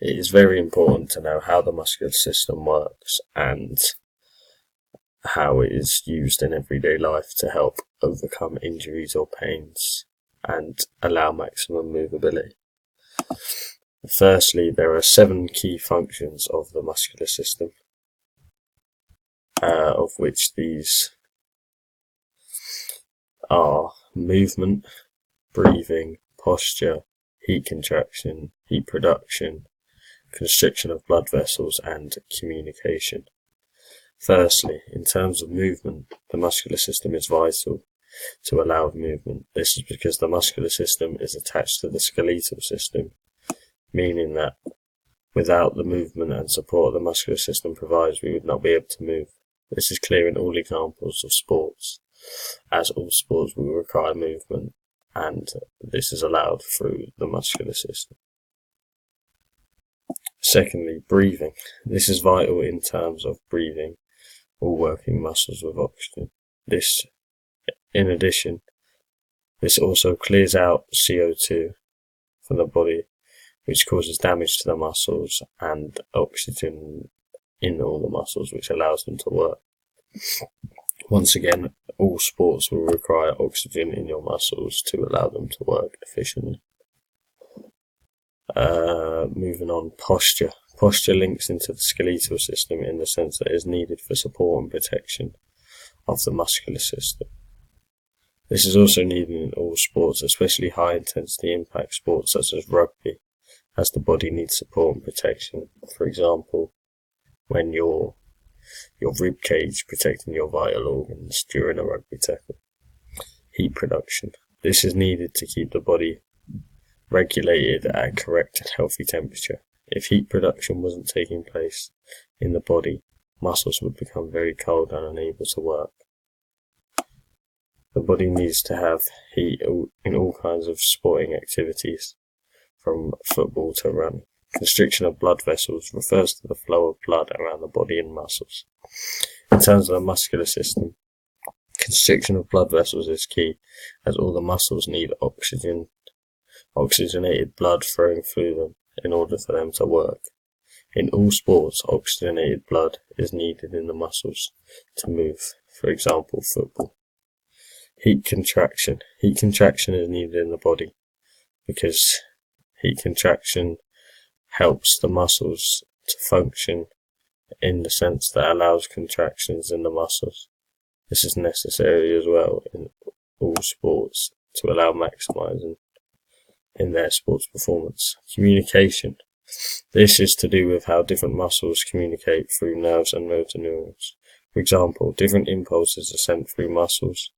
It is very important to know how the muscular system works and how it is used in everyday life to help overcome injuries or pains and allow maximum movability. Firstly, there are 7 key functions of the muscular system, of which these are movement, breathing, posture, heat contraction, heat production, constriction of blood vessels, and communication. Firstly, in terms of movement, the muscular system is vital to allow movement. This is because the muscular system is attached to the skeletal system, meaning that without the movement and support the muscular system provides, we would not be able to move. This is clear in all examples of sports, as all sports will require movement, and this is allowed through the muscular system. Secondly, breathing. This is vital in terms of breathing all working muscles with oxygen. In addition, this also clears out CO2 from the body, which causes damage to the muscles, and oxygen in all the muscles, which allows them to work. Once again, all sports will require oxygen in your muscles to allow them to work efficiently. Moving on, posture. Posture links into the skeletal system in the sense that it is needed for support and protection of the muscular system. This is also needed in all sports, especially high intensity impact sports such as rugby, as the body needs support and protection. For example, when your rib cage protecting your vital organs during a rugby tackle. Heat production. This is needed to keep the body regulated at a correct and healthy temperature. If heat production wasn't taking place in the body, muscles would become very cold and unable to work. The body needs to have heat in all kinds of sporting activities, from football to running. Constriction of blood vessels refers to the flow of blood around the body and muscles. In terms of the muscular system, constriction of blood vessels is key, as all the muscles need oxygenated blood flowing through them in order for them to work. In all sports, oxygenated blood is needed in the muscles to move, for example, football. Heat contraction. Heat contraction is needed in the body because heat contraction helps the muscles to function in the sense that allows contractions in the muscles. This is necessary as well in all sports to allow maximizing in their sports performance. Communication. This is to do with how different muscles communicate through nerves and motor neurons. For example, different impulses are sent through muscles.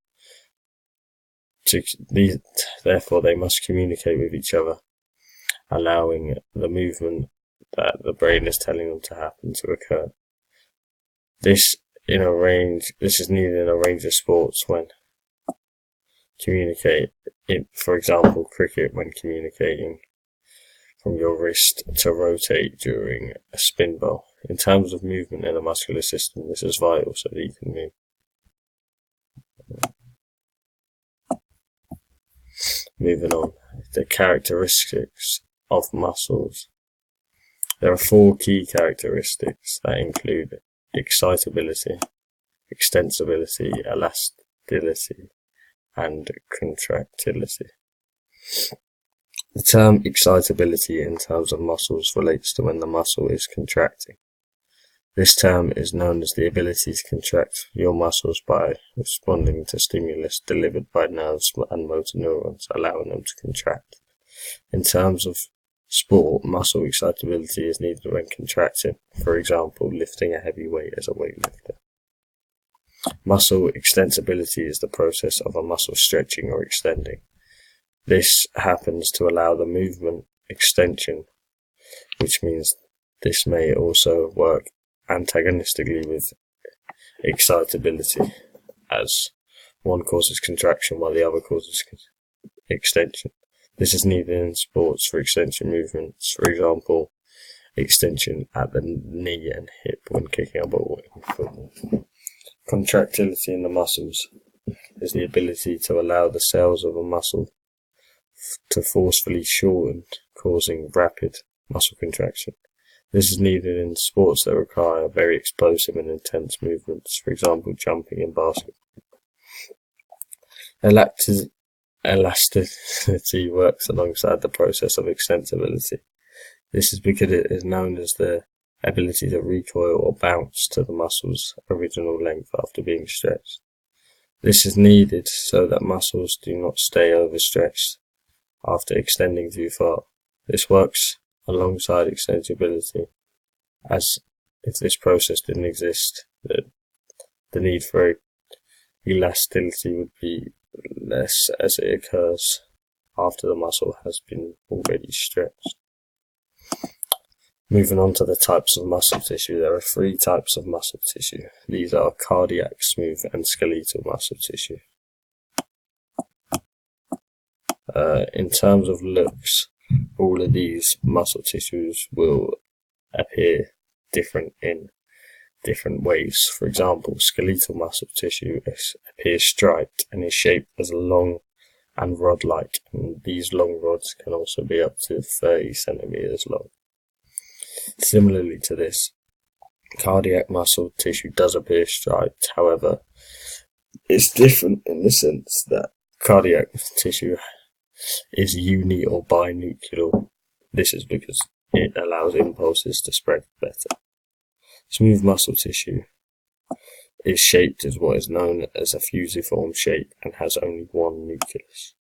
Therefore, they must communicate with each other, allowing the movement that the brain is telling them to happen to occur. This is needed in a range of sports when communicate. For example, cricket, when communicating from your wrist to rotate during a spin bowl. In terms of movement in the muscular system, this is vital so that you can move. Moving on, the characteristics of muscles. There are 4 key characteristics that include excitability, extensibility, elasticity, and contractility. The term excitability in terms of muscles relates to when the muscle is contracting. This term is known as the ability to contract your muscles by responding to stimulus delivered by nerves and motor neurons, allowing them to contract. In terms of sport, muscle excitability is needed when contracting, for example, lifting a heavy weight as a weightlifter. Muscle extensibility is the process of a muscle stretching or extending. This happens to allow the movement extension, which means this may also work antagonistically with excitability, as one causes contraction while the other causes extension. This is needed in sports for extension movements, for example, extension at the knee and hip when kicking a ball in football. Contractility in the muscles is the ability to allow the cells of a muscle to forcefully shorten, causing rapid muscle contraction. This is needed in sports that require very explosive and intense movements, for example, jumping and basketball. Elasticity works alongside the process of extensibility. This is because it is known as the ability to recoil or bounce to the muscle's original length after being stretched. This is needed so that muscles do not stay overstretched after extending too far. This works alongside extensibility, as if this process didn't exist, the need for elasticity would be less, as it occurs after the muscle has been already stretched. Moving on to the types of muscle tissue, there are 3 types of muscle tissue. These are cardiac, smooth, and skeletal muscle tissue. In terms of looks, all of these muscle tissues will appear different in different ways. For example, skeletal muscle tissue appears striped and is shaped as long and rod-like, and these long rods can also be up to 30 centimeters long. Similarly to this, cardiac muscle tissue does appear striped. However, it's different in the sense that cardiac tissue is uni or binuclear. This is because it allows impulses to spread better. Smooth muscle tissue is shaped as what is known as a fusiform shape and has only one nucleus.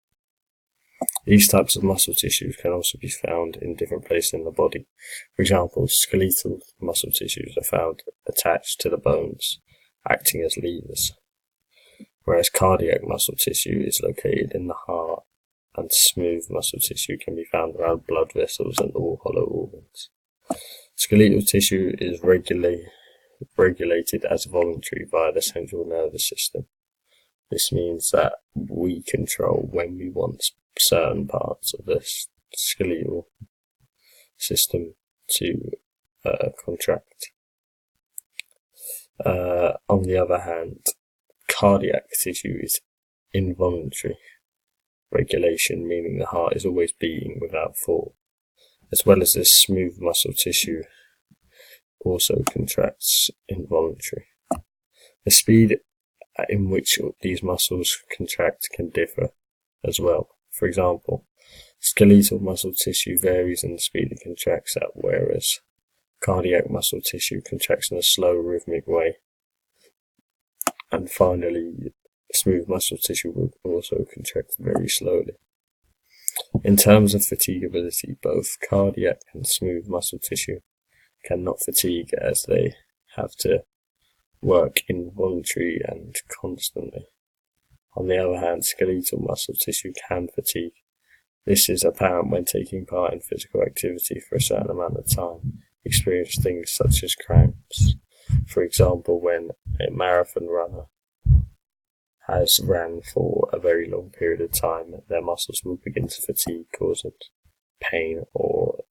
These types of muscle tissues can also be found in different places in the body. For example, skeletal muscle tissues are found attached to the bones, acting as levers, whereas cardiac muscle tissue is located in the heart, and smooth muscle tissue can be found around blood vessels and all hollow organs. Skeletal tissue is regulated as voluntary via the central nervous system. This means that we control when we want certain parts of the skeletal system to contract. On the other hand, cardiac tissue is involuntary regulation, meaning the heart is always beating without thought, as well as this smooth muscle tissue also contracts involuntarily. The speed in which these muscles contract can differ as well. For example, skeletal muscle tissue varies in the speed it contracts at, whereas cardiac muscle tissue contracts in a slow, rhythmic way. And finally, smooth muscle tissue will also contract very slowly. In terms of fatigability, both cardiac and smooth muscle tissue cannot fatigue, as they have to work involuntarily and constantly. On the other hand, skeletal muscle tissue can fatigue. This is apparent when taking part in physical activity for a certain amount of time. Experience things such as cramps. For example, when a marathon runner has ran for a very long period of time, their muscles will begin to fatigue, causing pain or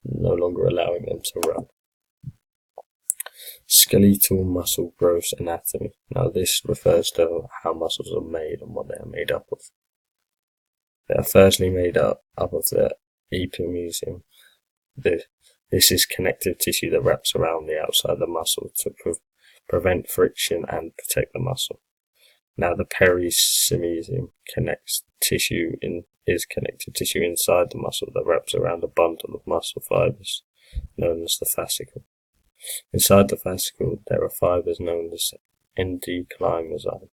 no longer allowing them to run. Skeletal muscle growth anatomy. Now this refers to how muscles are made and what they are made up of. They are firstly made up of the epimysium. This is connective tissue that wraps around the outside of the muscle to prevent friction and protect the muscle. Now the perisymesium is connective tissue inside the muscle that wraps around a bundle of muscle fibers known as the fascicle. Inside the fascicle, there are fibers known as endochromosomes,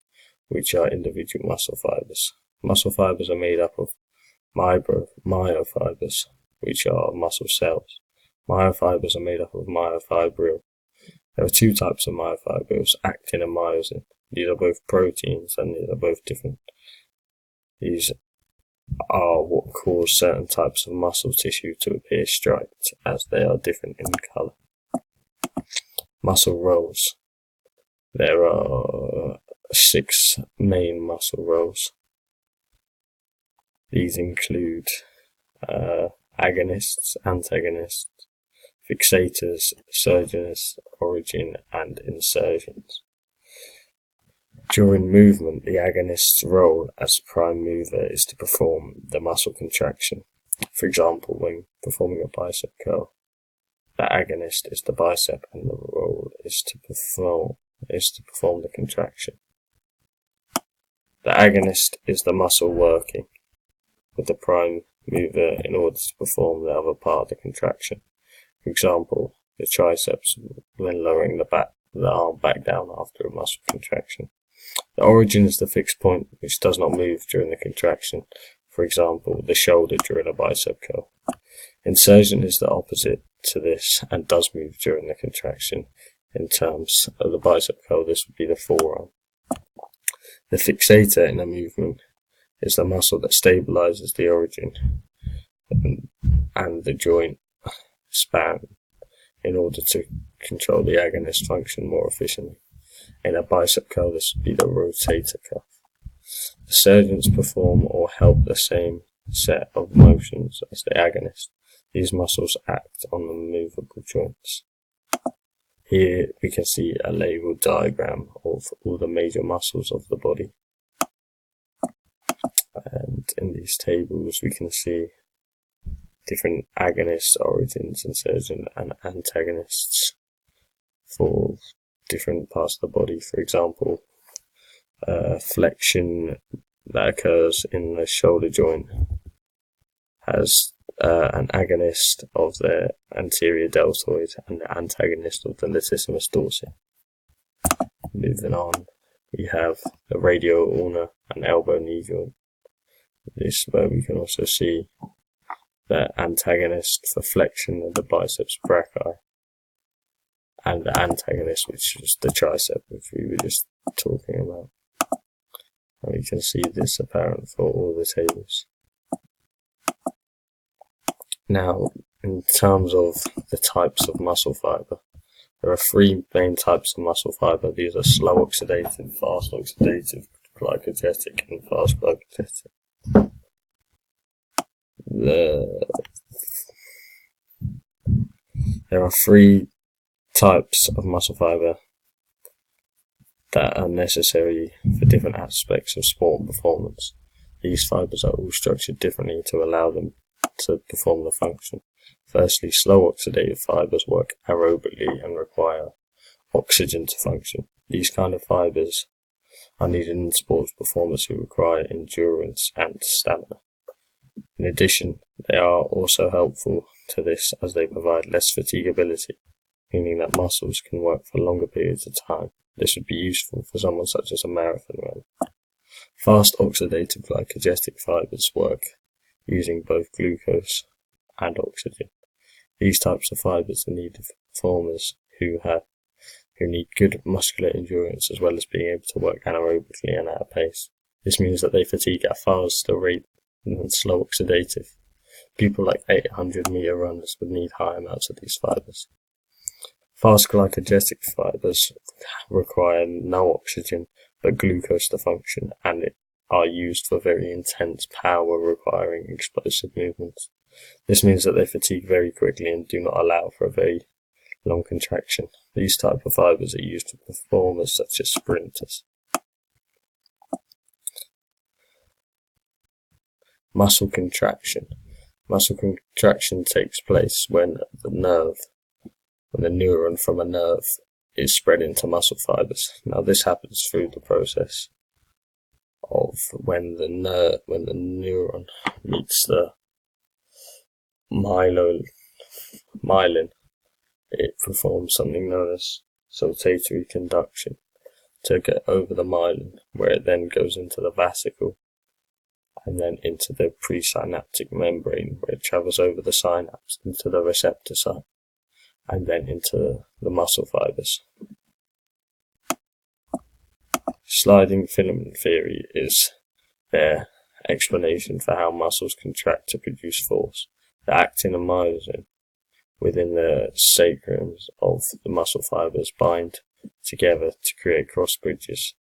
which are individual muscle fibers. Muscle fibers are made up of myofibers, which are muscle cells. Myofibers are made up of myofibril. There are 2 types of myofibrils, actin and myosin. These are both proteins and these are both different. These are what cause certain types of muscle tissue to appear striped, as they are different in colour. Muscle rolls. There are 6 main muscle rolls. These include agonists, antagonists, fixators, exogenous, origin, and insertions. During movement, the agonist's role as prime mover is to perform the muscle contraction. For example, when performing a bicep curl, the agonist is the bicep and the role is to perform the contraction. The agonist is the muscle working with the prime mover in order to perform the other part of the contraction. For example, the triceps when lowering the arm back down after a muscle contraction. The origin is the fixed point which does not move during the contraction. For example, the shoulder during a bicep curl. Insertion is the opposite to this and does move during the contraction. In terms of the bicep curl, this would be the forearm. The fixator in a movement is the muscle that stabilizes the origin and the joint span in order to control the agonist function more efficiently. In a bicep curl, this would be the rotator cuff. The surgeons perform or help the same set of motions as the agonist. These muscles act on the movable joints. Here we can see a labeled diagram of all the major muscles of the body. And in these tables we can see different agonists, origins, insertion and antagonists for different parts of the body. For example, flexion that occurs in the shoulder joint has an agonist of the anterior deltoid and the antagonist of the latissimus dorsi. Moving on, we have the radial ulnar and elbow knee joint. This where we can also see the antagonist for flexion of the biceps brachii and the antagonist, which is the tricep, which we were just talking about. And we can see this apparent for all the tables. Now, in terms of the types of muscle fiber, there are three main types of muscle fiber. These are slow oxidative, fast oxidative, glycolytic, and fast glycolytic. There are three types of muscle fiber that are necessary for different aspects of sport performance. These fibers are all structured differently to allow them to perform the function. Firstly, slow oxidative fibers work aerobically and require oxygen to function. These kind of fibers are needed in sports performers who require endurance and stamina. In addition, they are also helpful to this as they provide less fatigability, meaning that muscles can work for longer periods of time. This would be useful for someone such as a marathon runner. Fast oxidative glycolytic fibers work using both glucose and oxygen. These types of fibers are needed for performers who need good muscular endurance as well as being able to work anaerobically and at a pace. This means that they fatigue at a faster rate than slow oxidative. People like 800-meter runners would need high amounts of these fibers. Fast glycolytic fibers require no oxygen but glucose to function and are used for very intense power requiring explosive movements. This means that they fatigue very quickly and do not allow for a very long contraction. These type of fibers are used for performers such as sprinters. Muscle contraction. Muscle contraction takes place when the neuron from a nerve is spread into muscle fibers. Now this happens through the process of when the neuron meets the myelin, it performs something known as saltatory conduction to get over the myelin, where it then goes into the vesicle and then into the presynaptic membrane, where it travels over the synapse into the receptor site and then into the muscle fibers. Sliding filament theory is their explanation for how muscles contract to produce force. The actin and myosin within the sacrums of the muscle fibers bind together to create cross bridges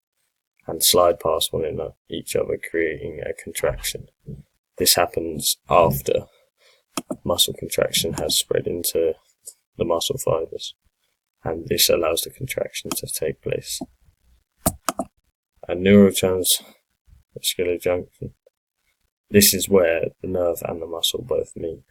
and slide past one another, each other, creating a contraction. This happens after muscle contraction has spread into the muscle fibers, and this allows the contraction to take place. A neurotransmuscular junction. This is where the nerve and the muscle both meet.